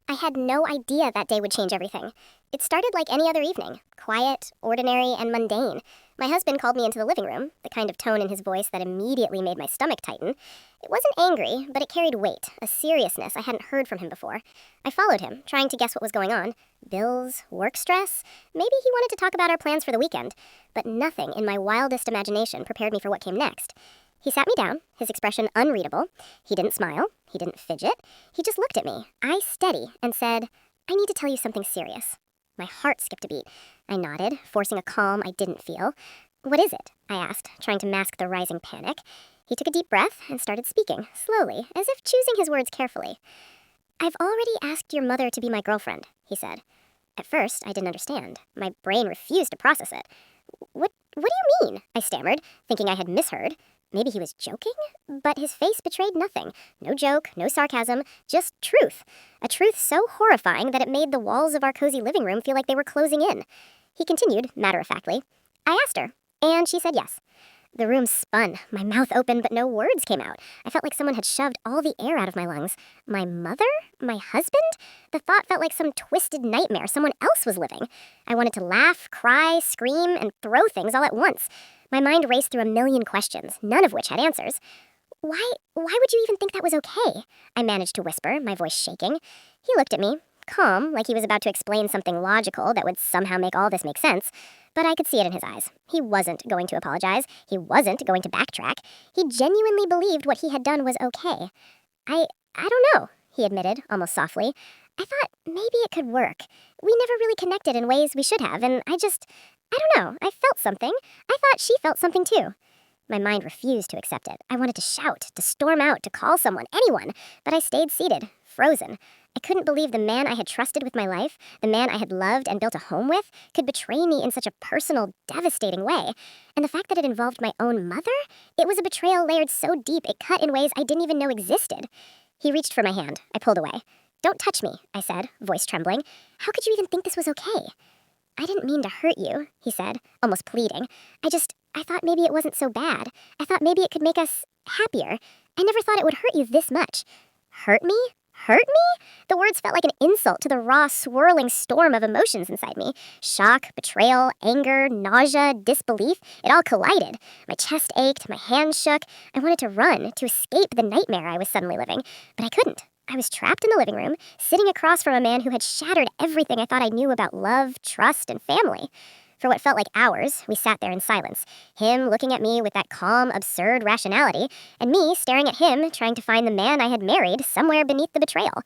I had no idea that day would change everything. It started like any other evening, quiet, ordinary, and mundane. My husband called me into the living room, the kind of tone in his voice that immediately made my stomach tighten. It wasn't angry, but it carried weight, a seriousness I hadn't heard from him before. I followed him, trying to guess what was going on. Bills, work stress? Maybe he wanted to talk about our plans for the weekend. But nothing in my wildest imagination prepared me for what came next. He sat me down, his expression unreadable. He didn't smile. He didn't fidget. He just looked at me, eyes steady, and said, "I need to tell you something serious." My heart skipped a beat. I nodded, forcing a calm I didn't feel. "What is it?" I asked, trying to mask the rising panic. He took a deep breath and started speaking, slowly, as if choosing his words carefully. "I've already asked your mother to be my girlfriend," he said. At first, I didn't understand. My brain refused to process it. What do you mean?" I stammered, thinking I had misheard. Maybe he was joking? But his face betrayed nothing. No joke, no sarcasm, just truth. A truth so horrifying that it made the walls of our cozy living room feel like they were closing in. He continued, matter-of-factly. "I asked her, and she said yes." The room spun. My mouth opened, but no words came out. I felt like someone had shoved all the air out of my lungs. My mother? My husband? The thought felt like some twisted nightmare someone else was living. I wanted to laugh, cry, scream, and throw things all at once. My mind raced through a million questions, none of which had answers. Why would you even think that was okay?" I managed to whisper, my voice shaking. He looked at me, calm, like he was about to explain something logical that would somehow make all this make sense. But I could see it in his eyes. He wasn't going to apologize. He wasn't going to backtrack. He genuinely believed what he had done was okay. I don't know," he admitted, almost softly. "I thought maybe it could work. We never really connected in ways we should have, and I don't know, I felt something. I thought she felt something too." My mind refused to accept it. I wanted to shout, to storm out, to call someone, anyone, but I stayed seated, frozen. I couldn't believe the man I had trusted with my life, the man I had loved and built a home with, could betray me in such a personal, devastating way. And the fact that it involved my own mother? It was a betrayal layered so deep it cut in ways I didn't even know existed. He reached for my hand. I pulled away. "Don't touch me," I said, voice trembling. "How could you even think this was okay?" "I didn't mean to hurt you," he said, almost pleading. I thought maybe it wasn't so bad. I thought maybe it could make us happier. I never thought it would hurt you this much." "Hurt me? Hurt me?" The words felt like an insult to the raw, swirling storm of emotions inside me. Shock, betrayal, anger, nausea, disbelief, it all collided. My chest ached, my hands shook. I wanted to run, to escape the nightmare I was suddenly living, but I couldn't. I was trapped in the living room, sitting across from a man who had shattered everything I thought I knew about love, trust, and family. For what felt like hours, we sat there in silence, him looking at me with that calm, absurd rationality, and me staring at him, trying to find the man I had married somewhere beneath the betrayal.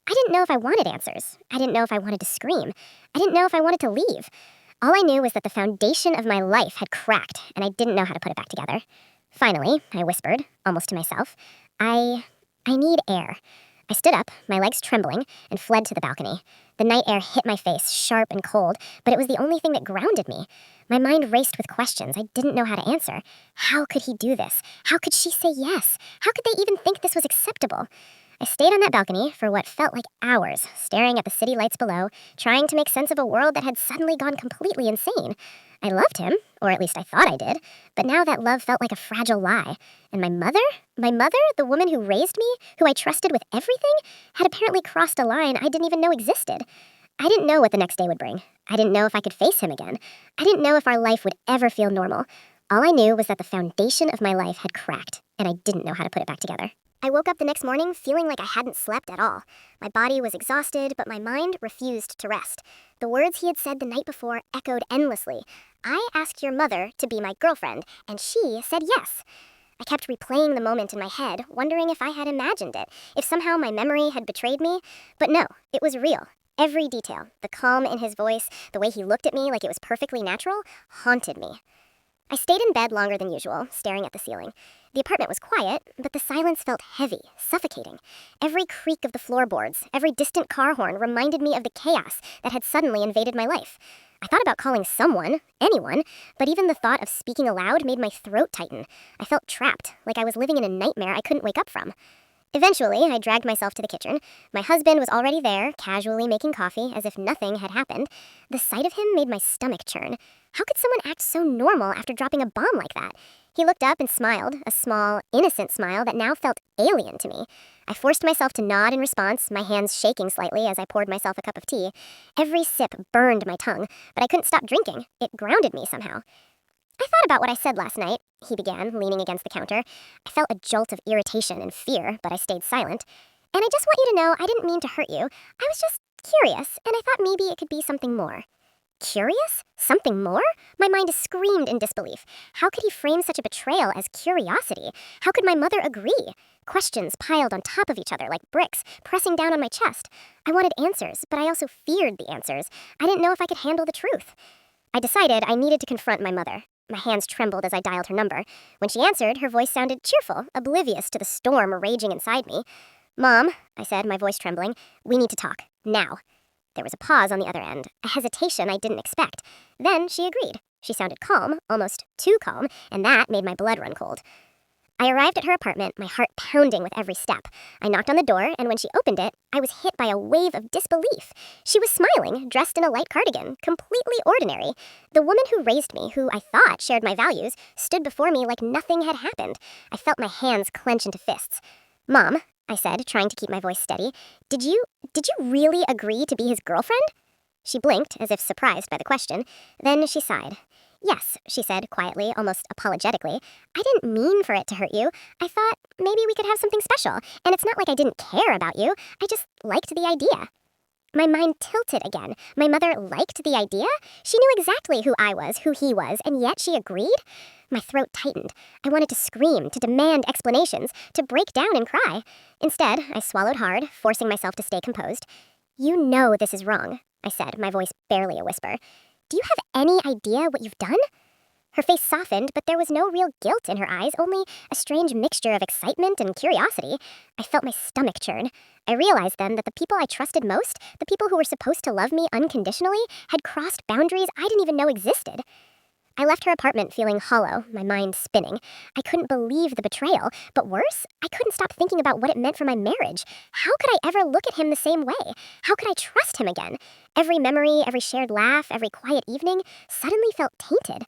I didn't know if I wanted answers. I didn't know if I wanted to scream. I didn't know if I wanted to leave. All I knew was that the foundation of my life had cracked, and I didn't know how to put it back together. Finally, I whispered, almost to myself, I need air." I stood up, my legs trembling, and fled to the balcony. The night air hit my face, sharp and cold, but it was the only thing that grounded me. My mind raced with questions I didn't know how to answer. How could he do this? How could she say yes? How could they even think this was acceptable? I stayed on that balcony for what felt like hours, staring at the city lights below, trying to make sense of a world that had suddenly gone completely insane. I loved him, or at least I thought I did, but now that love felt like a fragile lie. And my mother, the woman who raised me, who I trusted with everything, had apparently crossed a line I didn't even know existed. I didn't know what the next day would bring. I didn't know if I could face him again. I didn't know if our life would ever feel normal. All I knew was that the foundation of my life had cracked, and I didn't know how to put it back together. I woke up the next morning feeling like I hadn't slept at all. My body was exhausted, but my mind refused to rest. The words he had said the night before echoed endlessly. "I asked your mother to be my girlfriend, and she said yes." I kept replaying the moment in my head, wondering if I had imagined it, if somehow my memory had betrayed me. But no, it was real. Every detail, the calm in his voice, the way he looked at me like it was perfectly natural, haunted me. I stayed in bed longer than usual, staring at the ceiling. The apartment was quiet, but the silence felt heavy, suffocating. Every creak of the floorboards, every distant car horn reminded me of the chaos that had suddenly invaded my life. I thought about calling someone, anyone, but even the thought of speaking aloud made my throat tighten. I felt trapped, like I was living in a nightmare I couldn't wake up from. Eventually, I dragged myself to the kitchen. My husband was already there, casually making coffee, as if nothing had happened. The sight of him made my stomach churn. How could someone act so normal after dropping a bomb like that? He looked up and smiled, a small, innocent smile that now felt alien to me. I forced myself to nod in response, my hands shaking slightly as I poured myself a cup of tea. Every sip burned my tongue, but I couldn't stop drinking. It grounded me somehow. I thought about what I said last night, he began, leaning against the counter. I felt a jolt of irritation and fear, but I stayed silent. And I just want you to know I didn't mean to hurt you. I was just curious, and I thought maybe it could be something more. Curious? Something more? My mind screamed in disbelief. How could he frame such a betrayal as curiosity? How could my mother agree? Questions piled on top of each other like bricks, pressing down on my chest. I wanted answers, but I also feared the answers. I didn't know if I could handle the truth. I decided I needed to confront my mother. My hands trembled as I dialed her number. When she answered, her voice sounded cheerful, oblivious to the storm raging inside me. "Mom," I said, my voice trembling, "we need to talk. Now." There was a pause on the other end, a hesitation I didn't expect. Then she agreed. She sounded calm, almost too calm, and that made my blood run cold. I arrived at her apartment, my heart pounding with every step. I knocked on the door, and when she opened it, I was hit by a wave of disbelief. She was smiling, dressed in a light cardigan, completely ordinary. The woman who raised me, who I thought shared my values, stood before me like nothing had happened. I felt my hands clench into fists. "Mom," I said, trying to keep my voice steady, did you really agree to be his girlfriend?" She blinked, as if surprised by the question. Then she sighed. "Yes," she said quietly, almost apologetically. "I didn't mean for it to hurt you. I thought maybe we could have something special. And it's not like I didn't care about you. I just liked the idea." My mind tilted again. My mother liked the idea? She knew exactly who I was, who he was, and yet she agreed? My throat tightened. I wanted to scream, to demand explanations, to break down and cry. Instead, I swallowed hard, forcing myself to stay composed. "You know this is wrong," I said, my voice barely a whisper. "Do you have any idea what you've done?" Her face softened, but there was no real guilt in her eyes, only a strange mixture of excitement and curiosity. I felt my stomach churn. I realized then that the people I trusted most, the people who were supposed to love me unconditionally, had crossed boundaries I didn't even know existed. I left her apartment feeling hollow, my mind spinning. I couldn't believe the betrayal, but worse, I couldn't stop thinking about what it meant for my marriage. How could I ever look at him the same way? How could I trust him again? Every memory, every shared laugh, every quiet evening suddenly felt tainted.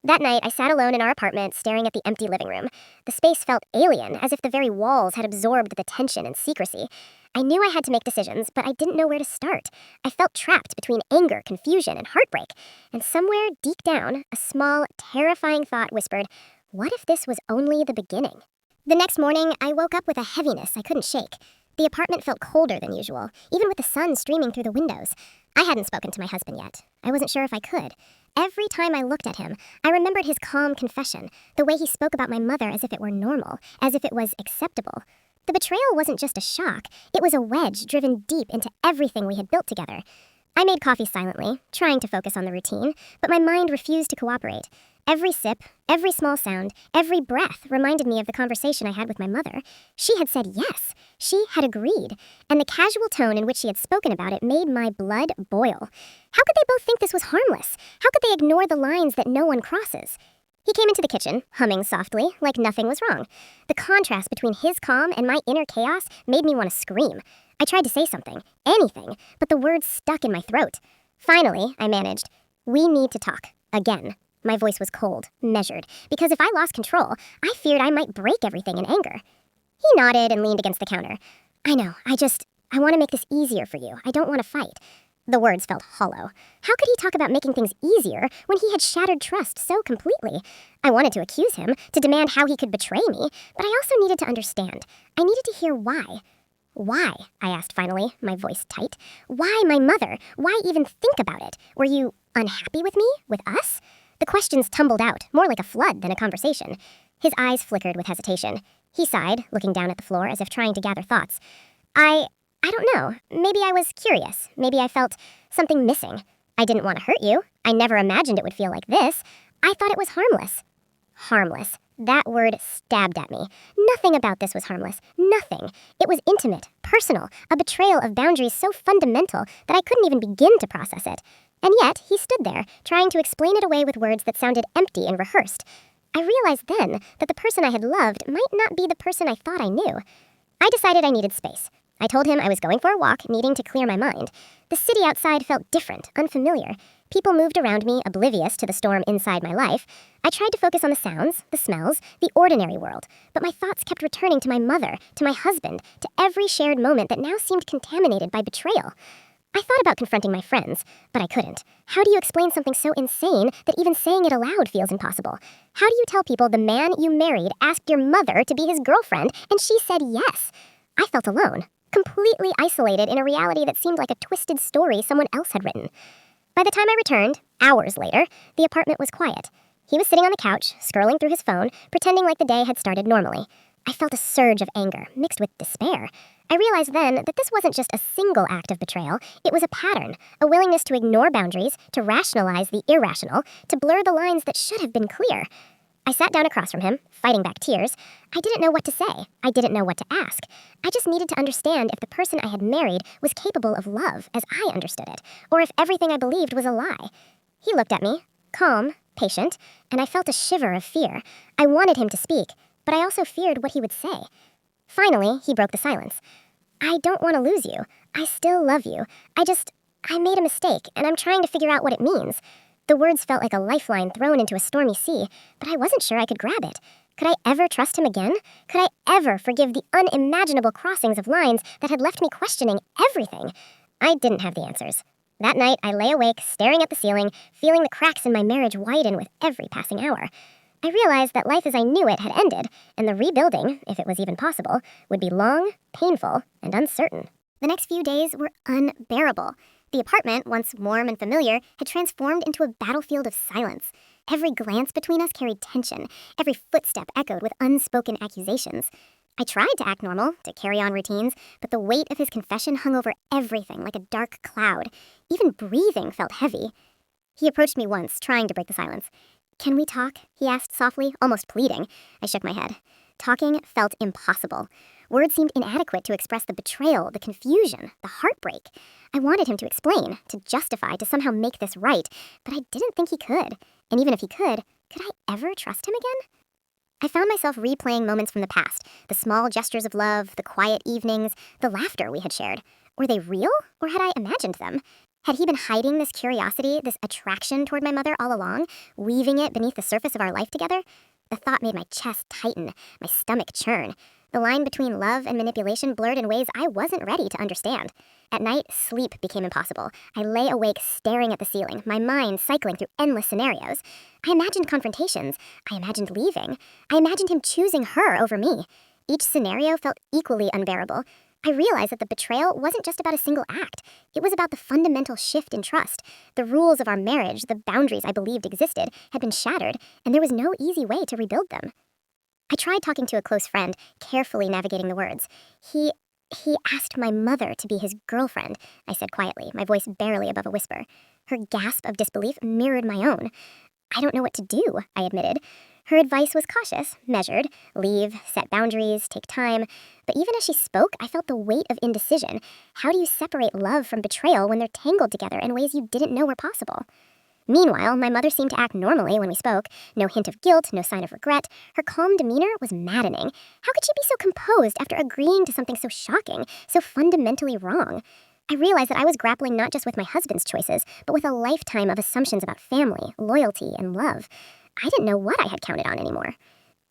That night, I sat alone in our apartment, staring at the empty living room. The space felt alien, as if the very walls had absorbed the tension and secrecy. I knew I had to make decisions, but I didn't know where to start. I felt trapped between anger, confusion, and heartbreak. And somewhere deep down, a small, terrifying thought whispered, what if this was only the beginning? The next morning, I woke up with a heaviness I couldn't shake. The apartment felt colder than usual, even with the sun streaming through the windows. I hadn't spoken to my husband yet. I wasn't sure if I could. Every time I looked at him, I remembered his calm confession, the way he spoke about my mother as if it were normal, as if it was acceptable. The betrayal wasn't just a shock, it was a wedge driven deep into everything we had built together. I made coffee silently, trying to focus on the routine, but my mind refused to cooperate. Every sip, every small sound, every breath reminded me of the conversation I had with my mother. She had said yes. She had agreed. And the casual tone in which she had spoken about it made my blood boil. How could they both think this was harmless? How could they ignore the lines that no one crosses? He came into the kitchen, humming softly, like nothing was wrong. The contrast between his calm and my inner chaos made me want to scream. I tried to say something, anything, but the words stuck in my throat. Finally, I managed, "We need to talk. Again." My voice was cold, measured, because if I lost control, I feared I might break everything in anger. He nodded and leaned against the counter. "I know, I want to make this easier for you. I don't want to fight." The words felt hollow. How could he talk about making things easier when he had shattered trust so completely? I wanted to accuse him, to demand how he could betray me, but I also needed to understand. I needed to hear why. "Why?" I asked finally, my voice tight. "Why my mother? Why even think about it? Were you unhappy with me? With us?" The questions tumbled out, more like a flood than a conversation. His eyes flickered with hesitation. He sighed, looking down at the floor as if trying to gather thoughts. I don't know. Maybe I was curious. Maybe I felt something missing. I didn't want to hurt you. I never imagined it would feel like this. I thought it was harmless." Harmless. That word stabbed at me. Nothing about this was harmless. Nothing. It was intimate, personal, a betrayal of boundaries so fundamental that I couldn't even begin to process it. And yet, he stood there, trying to explain it away with words that sounded empty and rehearsed. I realized then that the person I had loved might not be the person I thought I knew. I decided I needed space. I told him I was going for a walk, needing to clear my mind. The city outside felt different, unfamiliar. People moved around me, oblivious to the storm inside my life. I tried to focus on the sounds, the smells, the ordinary world, but my thoughts kept returning to my mother, to my husband, to every shared moment that now seemed contaminated by betrayal. I thought about confronting my friends, but I couldn't. How do you explain something so insane that even saying it aloud feels impossible? How do you tell people the man you married asked your mother to be his girlfriend and she said yes? I felt alone, completely isolated in a reality that seemed like a twisted story someone else had written. By the time I returned, hours later, the apartment was quiet. He was sitting on the couch, scrolling through his phone, pretending like the day had started normally. I felt a surge of anger, mixed with despair. I realized then that this wasn't just a single act of betrayal, it was a pattern, a willingness to ignore boundaries, to rationalize the irrational, to blur the lines that should have been clear. I sat down across from him, fighting back tears. I didn't know what to say. I didn't know what to ask. I just needed to understand if the person I had married was capable of love as I understood it, or if everything I believed was a lie. He looked at me, calm, patient, and I felt a shiver of fear. I wanted him to speak, but I also feared what he would say. Finally, he broke the silence. I don't want to lose you. I still love you. I made a mistake, and I'm trying to figure out what it means. The words felt like a lifeline thrown into a stormy sea, but I wasn't sure I could grab it. Could I ever trust him again? Could I ever forgive the unimaginable crossings of lines that had left me questioning everything? I didn't have the answers. That night, I lay awake, staring at the ceiling, feeling the cracks in my marriage widen with every passing hour. I realized that life as I knew it had ended, and the rebuilding, if it was even possible, would be long, painful, and uncertain. The next few days were unbearable. The apartment, once warm and familiar, had transformed into a battlefield of silence. Every glance between us carried tension. Every footstep echoed with unspoken accusations. I tried to act normal, to carry on routines, but the weight of his confession hung over everything like a dark cloud. Even breathing felt heavy. He approached me once, trying to break the silence. "Can we talk?" he asked softly, almost pleading. I shook my head. Talking felt impossible. Words seemed inadequate to express the betrayal, the confusion, the heartbreak. I wanted him to explain, to justify, to somehow make this right, but I didn't think he could. And even if he could I ever trust him again? I found myself replaying moments from the past, the small gestures of love, the quiet evenings, the laughter we had shared. Were they real, or had I imagined them? Had he been hiding this curiosity, this attraction toward my mother all along, weaving it beneath the surface of our life together? The thought made my chest tighten, my stomach churn. The line between love and manipulation blurred in ways I wasn't ready to understand. At night, sleep became impossible. I lay awake staring at the ceiling, my mind cycling through endless scenarios. I imagined confrontations. I imagined leaving. I imagined him choosing her over me. Each scenario felt equally unbearable. I realized that the betrayal wasn't just about a single act. It was about the fundamental shift in trust. The rules of our marriage, the boundaries I believed existed, had been shattered, and there was no easy way to rebuild them. I tried talking to a close friend, carefully navigating the words. He asked my mother to be his girlfriend, I said quietly, my voice barely above a whisper. Her gasp of disbelief mirrored my own. I don't know what to do, I admitted. Her advice was cautious, measured, leave, set boundaries, take time. But even as she spoke, I felt the weight of indecision. How do you separate love from betrayal when they're tangled together in ways you didn't know were possible? Meanwhile, my mother seemed to act normally when we spoke. No hint of guilt, no sign of regret. Her calm demeanor was maddening. How could she be so composed after agreeing to something so shocking, so fundamentally wrong? I realized that I was grappling not just with my husband's choices, but with a lifetime of assumptions about family, loyalty, and love. I didn't know what I had counted on anymore.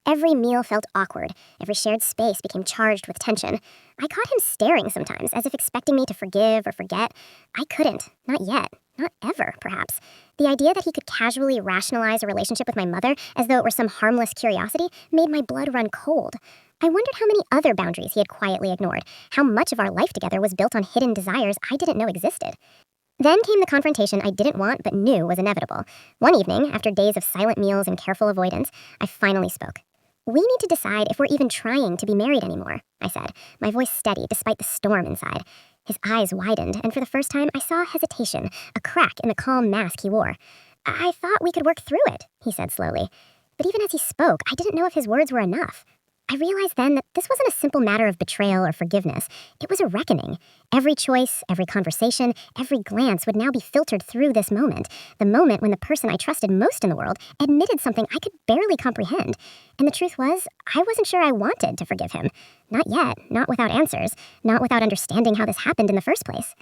Every meal felt awkward. Every shared space became charged with tension. I caught him staring sometimes, as if expecting me to forgive or forget. I couldn't. Not yet. Not ever, perhaps. The idea that he could casually rationalize a relationship with my mother as though it were some harmless curiosity made my blood run cold. I wondered how many other boundaries he had quietly ignored, how much of our life together was built on hidden desires I didn't know existed. Then came the confrontation I didn't want but knew was inevitable. One evening, after days of silent meals and careful avoidance, I finally spoke. "We need to decide if we're even trying to be married anymore," I said, my voice steady despite the storm inside. His eyes widened, and for the first time I saw hesitation, a crack in the calm mask he wore. "I thought we could work through it," he said slowly. But even as he spoke, I didn't know if his words were enough. I realized then that this wasn't a simple matter of betrayal or forgiveness. It was a reckoning. Every choice, every conversation, every glance would now be filtered through this moment, the moment when the person I trusted most in the world admitted something I could barely comprehend. And the truth was, I wasn't sure I wanted to forgive him. Not yet, not without answers, not without understanding how this happened in the first place.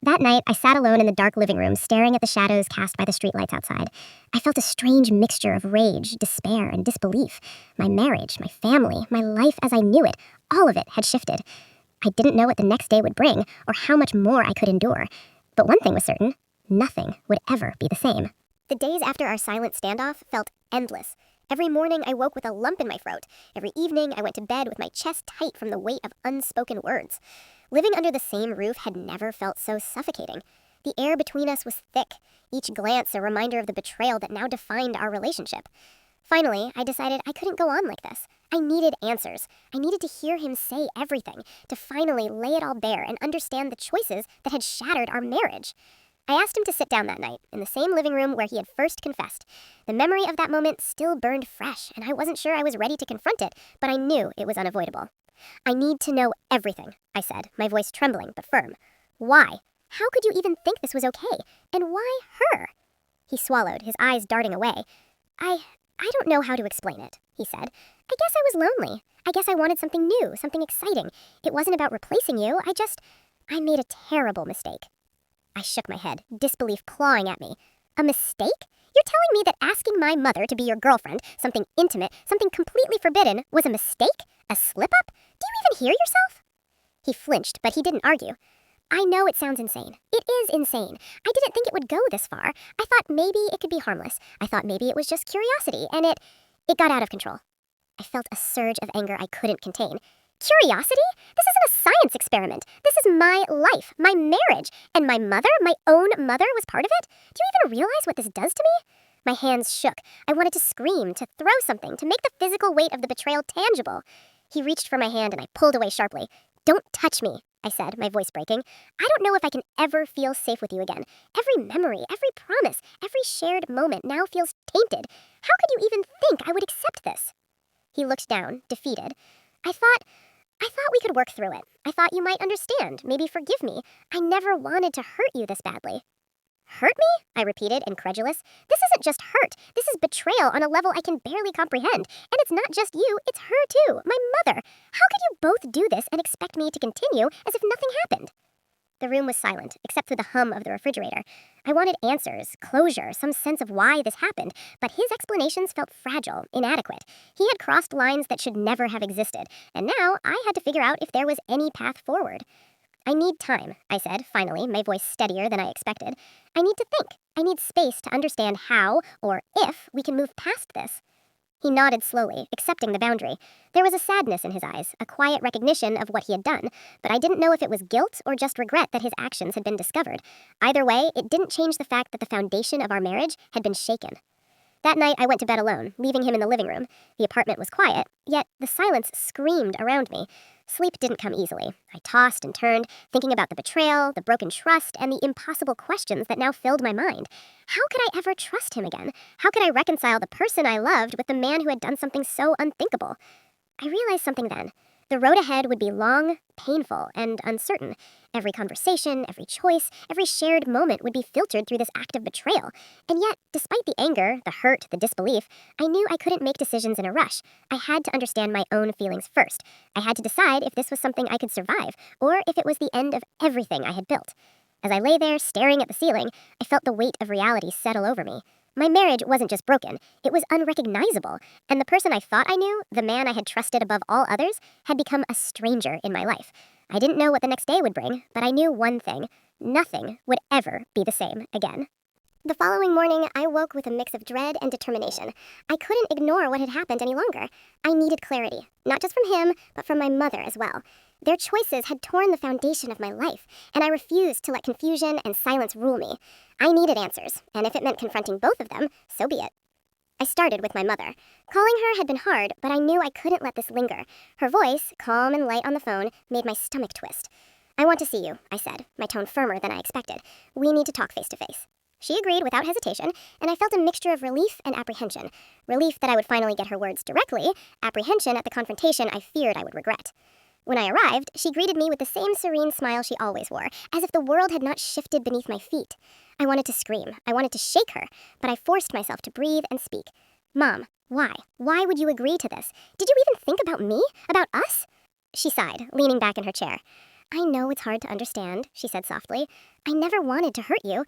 That night, I sat alone in the dark living room, staring at the shadows cast by the streetlights outside. I felt a strange mixture of rage, despair, and disbelief. My marriage, my family, my life as I knew it, all of it had shifted. I didn't know what the next day would bring, or how much more I could endure. But one thing was certain: nothing would ever be the same. The days after our silent standoff felt endless. Every morning I woke with a lump in my throat. Every evening I went to bed with my chest tight from the weight of unspoken words. Living under the same roof had never felt so suffocating. The air between us was thick, each glance a reminder of the betrayal that now defined our relationship. Finally, I decided I couldn't go on like this. I needed answers. I needed to hear him say everything, to finally lay it all bare and understand the choices that had shattered our marriage. I asked him to sit down that night, in the same living room where he had first confessed. The memory of that moment still burned fresh, and I wasn't sure I was ready to confront it, but I knew it was unavoidable. "I need to know everything," I said, my voice trembling but firm. "Why? How could you even think this was okay? And why her?" He swallowed, his eyes darting away. I don't know how to explain it," he said. "I guess I was lonely. I guess I wanted something new, something exciting. It wasn't about replacing you. I made a terrible mistake." I shook my head, disbelief clawing at me. "A mistake? You're telling me that asking my mother to be your girlfriend, something intimate, something completely forbidden, was a mistake? A slip-up? Do you even hear yourself?" He flinched, but he didn't argue. "I know it sounds insane. It is insane. I didn't think it would go this far. I thought maybe it could be harmless. I thought maybe it was just curiosity, and it got out of control." I felt a surge of anger I couldn't contain. "Curiosity? This isn't a science experiment. This is my life, my marriage, and my mother, my own mother, was part of it? Do you even realize what this does to me?" My hands shook. I wanted to scream, to throw something, to make the physical weight of the betrayal tangible. He reached for my hand and I pulled away sharply. "Don't touch me," I said, my voice breaking. "I don't know if I can ever feel safe with you again. Every memory, every promise, every shared moment now feels tainted. How could you even think I would accept this?" He looked down, defeated. I thought we could work through it. I thought you might understand, maybe forgive me. I never wanted to hurt you this badly." "Hurt me?" I repeated, incredulous. "This isn't just hurt. This is betrayal on a level I can barely comprehend. And it's not just you, it's her too, my mother. How could you both do this and expect me to continue as if nothing happened?" The room was silent, except for the hum of the refrigerator. I wanted answers, closure, some sense of why this happened, but his explanations felt fragile, inadequate. He had crossed lines that should never have existed, and now I had to figure out if there was any path forward. "I need time," I said, finally, my voice steadier than I expected. "I need to think. I need space to understand how, or if, we can move past this." He nodded slowly, accepting the boundary. There was a sadness in his eyes, a quiet recognition of what he had done, but I didn't know if it was guilt or just regret that his actions had been discovered. Either way, it didn't change the fact that the foundation of our marriage had been shaken. That night, I went to bed alone, leaving him in the living room. The apartment was quiet, yet the silence screamed around me. Sleep didn't come easily. I tossed and turned, thinking about the betrayal, the broken trust, and the impossible questions that now filled my mind. How could I ever trust him again? How could I reconcile the person I loved with the man who had done something so unthinkable? I realized something then. The road ahead would be long, painful, and uncertain. Every conversation, every choice, every shared moment would be filtered through this act of betrayal. And yet, despite the anger, the hurt, the disbelief, I knew I couldn't make decisions in a rush. I had to understand my own feelings first. I had to decide if this was something I could survive, or if it was the end of everything I had built. As I lay there, staring at the ceiling, I felt the weight of reality settle over me. My marriage wasn't just broken, it was unrecognizable, and the person I thought I knew, the man I had trusted above all others, had become a stranger in my life. I didn't know what the next day would bring, but I knew one thing: nothing would ever be the same again. The following morning, I woke with a mix of dread and determination. I couldn't ignore what had happened any longer. I needed clarity, not just from him, but from my mother as well. Their choices had torn the foundation of my life, and I refused to let confusion and silence rule me. I needed answers, and if it meant confronting both of them, so be it. I started with my mother. Calling her had been hard, but I knew I couldn't let this linger. Her voice, calm and light on the phone, made my stomach twist. "I want to see you," I said, my tone firmer than I expected. "We need to talk face to face." She agreed without hesitation, and I felt a mixture of relief and apprehension. Relief that I would finally get her words directly, apprehension at the confrontation I feared I would regret. When I arrived, she greeted me with the same serene smile she always wore, as if the world had not shifted beneath my feet. I wanted to scream. I wanted to shake her, but I forced myself to breathe and speak. "Mom, why? Why would you agree to this? Did you even think about me? About us?" She sighed, leaning back in her chair. I know it's hard to understand, she said softly. I never wanted to hurt you.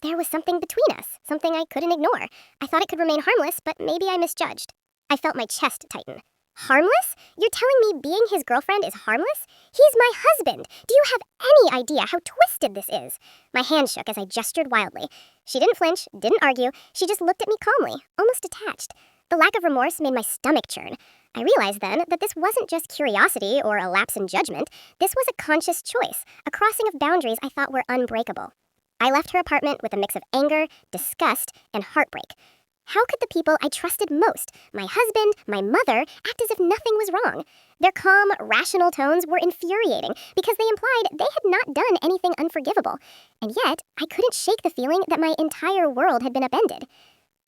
There was something between us, something I couldn't ignore. I thought it could remain harmless, but maybe I misjudged. I felt my chest tighten. Harmless? You're telling me being his girlfriend is harmless? He's my husband. Do you have any idea how twisted this is? My hand shook as I gestured wildly. She didn't flinch, didn't argue. She just looked at me calmly, almost detached. The lack of remorse made my stomach churn. I realized then that this wasn't just curiosity or a lapse in judgment. This was a conscious choice, a crossing of boundaries I thought were unbreakable. I left her apartment with a mix of anger, disgust, and heartbreak. How could the people I trusted most, my husband, my mother, act as if nothing was wrong? Their calm, rational tones were infuriating because they implied they had not done anything unforgivable. And yet, I couldn't shake the feeling that my entire world had been upended.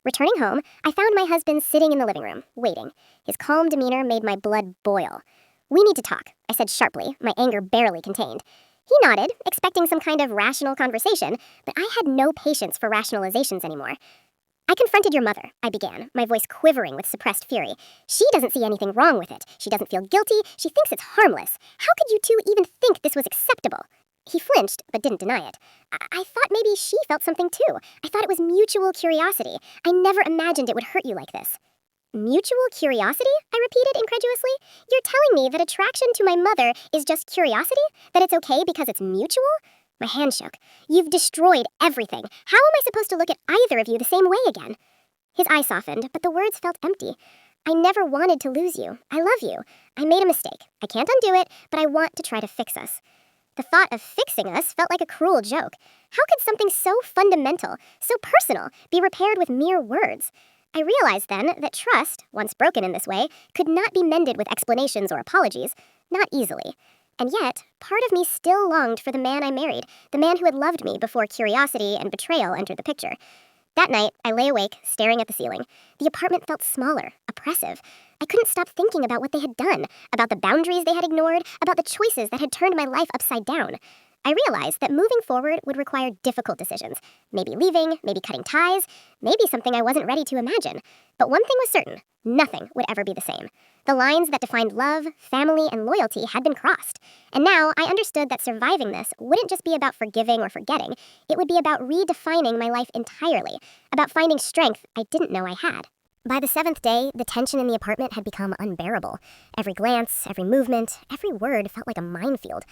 Returning home, I found my husband sitting in the living room, waiting. His calm demeanor made my blood boil. "We need to talk," I said sharply, my anger barely contained. He nodded, expecting some kind of rational conversation, but I had no patience for rationalizations anymore. "I confronted your mother," I began, my voice quivering with suppressed fury. "She doesn't see anything wrong with it. She doesn't feel guilty. She thinks it's harmless. How could you two even think this was acceptable?" He flinched, but didn't deny it. I thought maybe she felt something too. I thought it was mutual curiosity. I never imagined it would hurt you like this. "Mutual curiosity?" I repeated incredulously. "You're telling me that attraction to my mother is just curiosity? That it's okay because it's mutual?" My hand shook. "You've destroyed everything. How am I supposed to look at either of you the same way again?" His eye softened, but the words felt empty. "I never wanted to lose you. I love you. I made a mistake. I can't undo it, but I want to try to fix us." The thought of fixing us felt like a cruel joke. How could something so fundamental, so personal, be repaired with mere words? I realized then that trust, once broken in this way, could not be mended with explanations or apologies, not easily. And yet, part of me still longed for the man I married, the man who had loved me before curiosity and betrayal entered the picture. That night, I lay awake, staring at the ceiling. The apartment felt smaller, oppressive. I couldn't stop thinking about what they had done, about the boundaries they had ignored, about the choices that had turned my life upside down. I realized that moving forward would require difficult decisions. Maybe leaving, maybe cutting ties, maybe something I wasn't ready to imagine. But one thing was certain, nothing would ever be the same. The lines that defined love, family, and loyalty had been crossed. And now I understood that surviving this wouldn't just be about forgiving or forgetting. It would be about redefining my life entirely, about finding strength I didn't know I had. By the 7th day, the tension in the apartment had become unbearable. Every glance, every movement, every word felt like a minefield.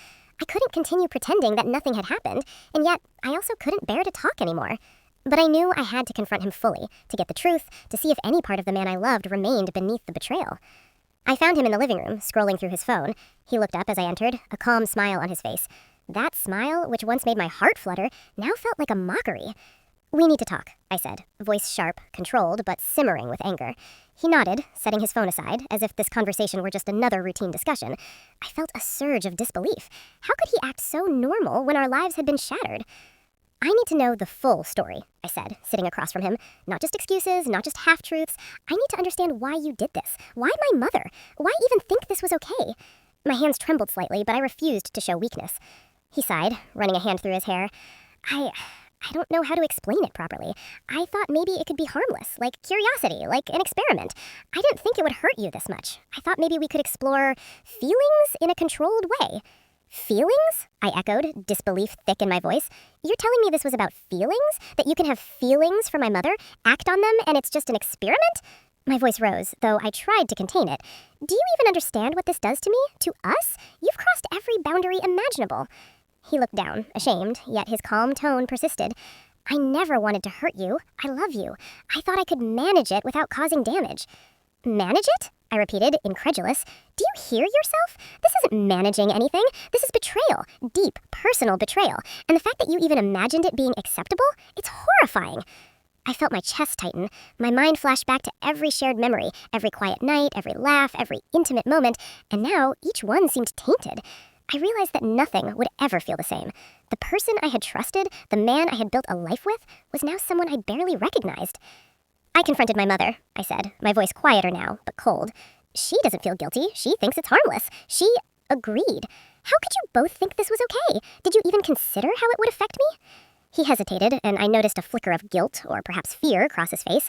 I couldn't continue pretending that nothing had happened, and yet I also couldn't bear to talk anymore. But I knew I had to confront him fully, to get the truth, to see if any part of the man I loved remained beneath the betrayal. I found him in the living room, scrolling through his phone. He looked up as I entered, a calm smile on his face. That smile, which once made my heart flutter, now felt like a mockery. "We need to talk," I said, voice sharp, controlled, but simmering with anger. He nodded, setting his phone aside, as if this conversation were just another routine discussion. I felt a surge of disbelief. How could he act so normal when our lives had been shattered? "I need to know the full story," I said, sitting across from him. "Not just excuses, not just half-truths. I need to understand why you did this. Why my mother? Why even think this was okay?" My hands trembled slightly, but I refused to show weakness. He sighed, running a hand through his hair. I don't know how to explain it properly. I thought maybe it could be harmless, like curiosity, like an experiment. I didn't think it would hurt you this much. I thought maybe we could explore feelings in a controlled way." "Feelings?" I echoed, disbelief thick in my voice. "You're telling me this was about feelings? That you can have feelings for my mother, act on them, and it's just an experiment?" My voice rose, though I tried to contain it. "Do you even understand what this does to me? To us? You've crossed every boundary imaginable." He looked down, ashamed, yet his calm tone persisted. "I never wanted to hurt you. I love you. I thought I could manage it without causing damage." "Manage it?" I repeated, incredulous. "Do you hear yourself? This isn't managing anything. This is betrayal, deep, personal betrayal. And the fact that you even imagined it being acceptable, it's horrifying." I felt my chest tighten. My mind flashed back to every shared memory, every quiet night, every laugh, every intimate moment, and now each one seemed tainted. I realized that nothing would ever feel the same. The person I had trusted, the man I had built a life with, was now someone I barely recognized. "I confronted my mother," I said, my voice quieter now, but cold. "She doesn't feel guilty. She thinks it's harmless. She agreed. How could you both think this was okay? Did you even consider how it would affect me?" He hesitated, and I noticed a flicker of guilt, or perhaps fear, cross his face.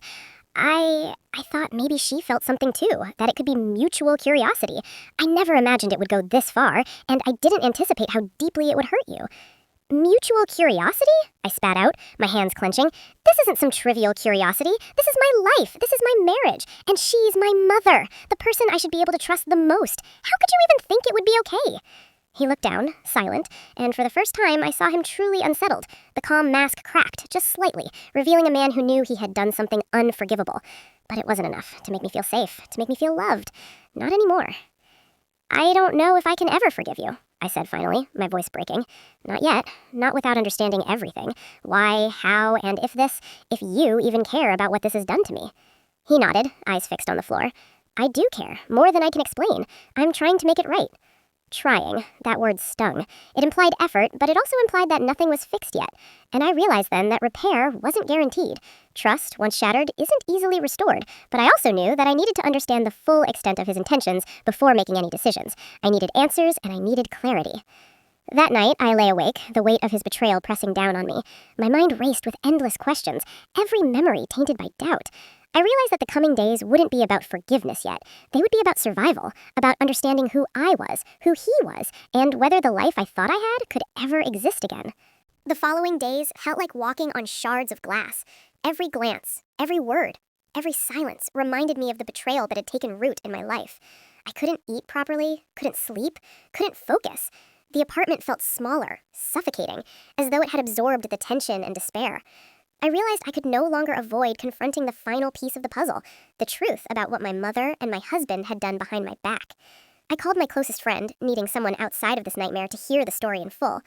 I thought maybe she felt something too, that it could be mutual curiosity. I never imagined it would go this far, and I didn't anticipate how deeply it would hurt you. Mutual curiosity? I spat out, my hands clenching. This isn't some trivial curiosity. This is my life. This is my marriage. And she's my mother, the person I should be able to trust the most. How could you even think it would be okay? He looked down, silent, and for the first time I saw him truly unsettled. The calm mask cracked, just slightly, revealing a man who knew he had done something unforgivable. But it wasn't enough to make me feel safe, to make me feel loved. Not anymore. I don't know if I can ever forgive you, I said finally, my voice breaking. Not yet, not without understanding everything. Why, how, and if you even care about what this has done to me. He nodded, eyes fixed on the floor. I do care, more than I can explain. I'm trying to make it right. Trying. That word stung. It implied effort, but it also implied that nothing was fixed yet. And I realized then that repair wasn't guaranteed. Trust, once shattered, isn't easily restored. But I also knew that I needed to understand the full extent of his intentions before making any decisions. I needed answers, and I needed clarity. That night, I lay awake, the weight of his betrayal pressing down on me. My mind raced with endless questions, every memory tainted by doubt. I realized that the coming days wouldn't be about forgiveness yet. They would be about survival, about understanding who I was, who he was, and whether the life I thought I had could ever exist again. The following days felt like walking on shards of glass. Every glance, every word, every silence reminded me of the betrayal that had taken root in my life. I couldn't eat properly, couldn't sleep, couldn't focus. The apartment felt smaller, suffocating, as though it had absorbed the tension and despair. I realized I could no longer avoid confronting the final piece of the puzzle, the truth about what my mother and my husband had done behind my back. I called my closest friend, needing someone outside of this nightmare to hear the story in full.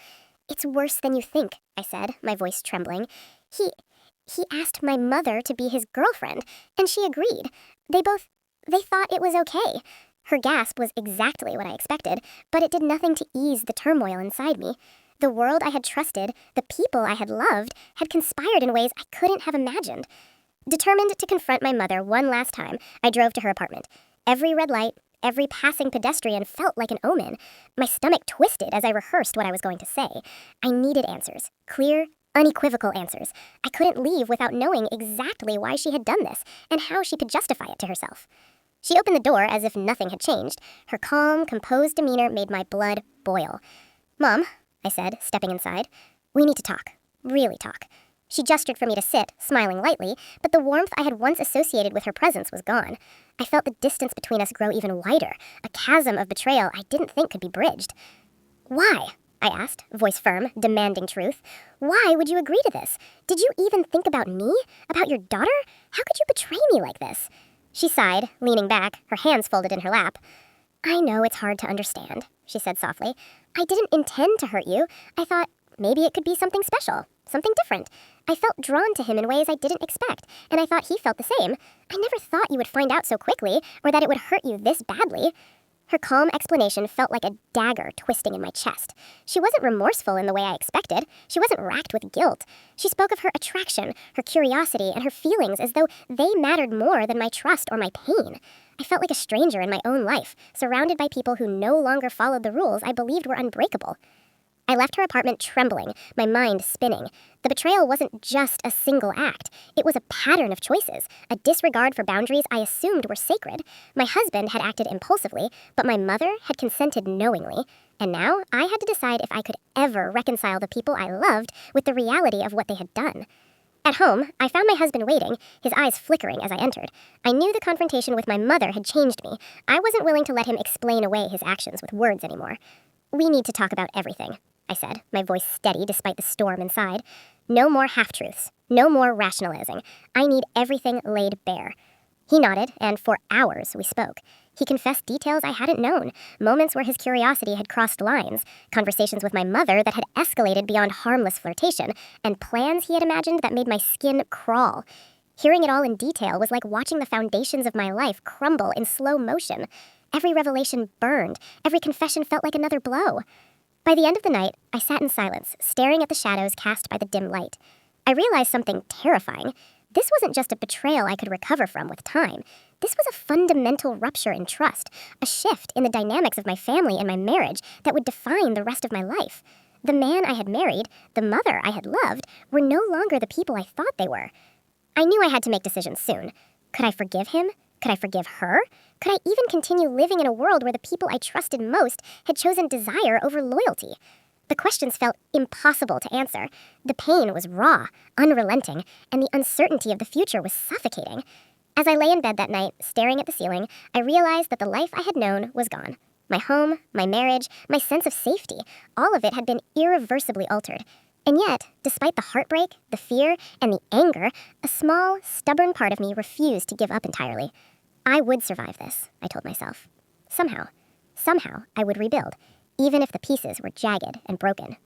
It's worse than you think, I said, my voice trembling. He asked my mother to be his girlfriend, and she agreed. They thought it was okay. Her gasp was exactly what I expected, but it did nothing to ease the turmoil inside me. The world I had trusted, the people I had loved, had conspired in ways I couldn't have imagined. Determined to confront my mother one last time, I drove to her apartment. Every red light, every passing pedestrian felt like an omen. My stomach twisted as I rehearsed what I was going to say. I needed answers. Clear, unequivocal answers. I couldn't leave without knowing exactly why she had done this, and how she could justify it to herself. She opened the door as if nothing had changed. Her calm, composed demeanor made my blood boil. "Mom," I said, stepping inside. "We need to talk. Really talk." She gestured for me to sit, smiling lightly, but the warmth I had once associated with her presence was gone. I felt the distance between us grow even wider, a chasm of betrayal I didn't think could be bridged. "Why?" I asked, voice firm, demanding truth. "Why would you agree to this? Did you even think about me? About your daughter? How could you betray me like this?" She sighed, leaning back, her hands folded in her lap. "I know it's hard to understand," she said softly. "I didn't intend to hurt you. I thought maybe it could be something special, something different. I felt drawn to him in ways I didn't expect, and I thought he felt the same. I never thought you would find out so quickly, or that it would hurt you this badly." Her calm explanation felt like a dagger twisting in my chest. She wasn't remorseful in the way I expected. She wasn't racked with guilt. She spoke of her attraction, her curiosity, and her feelings as though they mattered more than my trust or my pain. I felt like a stranger in my own life, surrounded by people who no longer followed the rules I believed were unbreakable. I left her apartment trembling, my mind spinning. The betrayal wasn't just a single act. It was a pattern of choices, a disregard for boundaries I assumed were sacred. My husband had acted impulsively, but my mother had consented knowingly. And now I had to decide if I could ever reconcile the people I loved with the reality of what they had done. At home, I found my husband waiting, his eyes flickering as I entered. I knew the confrontation with my mother had changed me. I wasn't willing to let him explain away his actions with words anymore. "We need to talk about everything," I said, my voice steady despite the storm inside. "No more half-truths. No more rationalizing. I need everything laid bare." He nodded, and for hours we spoke. He confessed details I hadn't known, moments where his curiosity had crossed lines, conversations with my mother that had escalated beyond harmless flirtation, and plans he had imagined that made my skin crawl. Hearing it all in detail was like watching the foundations of my life crumble in slow motion. Every revelation burned. Every confession felt like another blow. By the end of the night, I sat in silence, staring at the shadows cast by the dim light. I realized something terrifying. This wasn't just a betrayal I could recover from with time. This was a fundamental rupture in trust, a shift in the dynamics of my family and my marriage that would define the rest of my life. The man I had married, the mother I had loved, were no longer the people I thought they were. I knew I had to make decisions soon. Could I forgive him? Could I forgive her? Could I even continue living in a world where the people I trusted most had chosen desire over loyalty? The questions felt impossible to answer. The pain was raw, unrelenting, and the uncertainty of the future was suffocating. As I lay in bed that night, staring at the ceiling, I realized that the life I had known was gone. My home, my marriage, my sense of safety, all of it had been irreversibly altered. And yet, despite the heartbreak, the fear, and the anger, a small, stubborn part of me refused to give up entirely. I would survive this, I told myself. Somehow I would rebuild, even if the pieces were jagged and broken.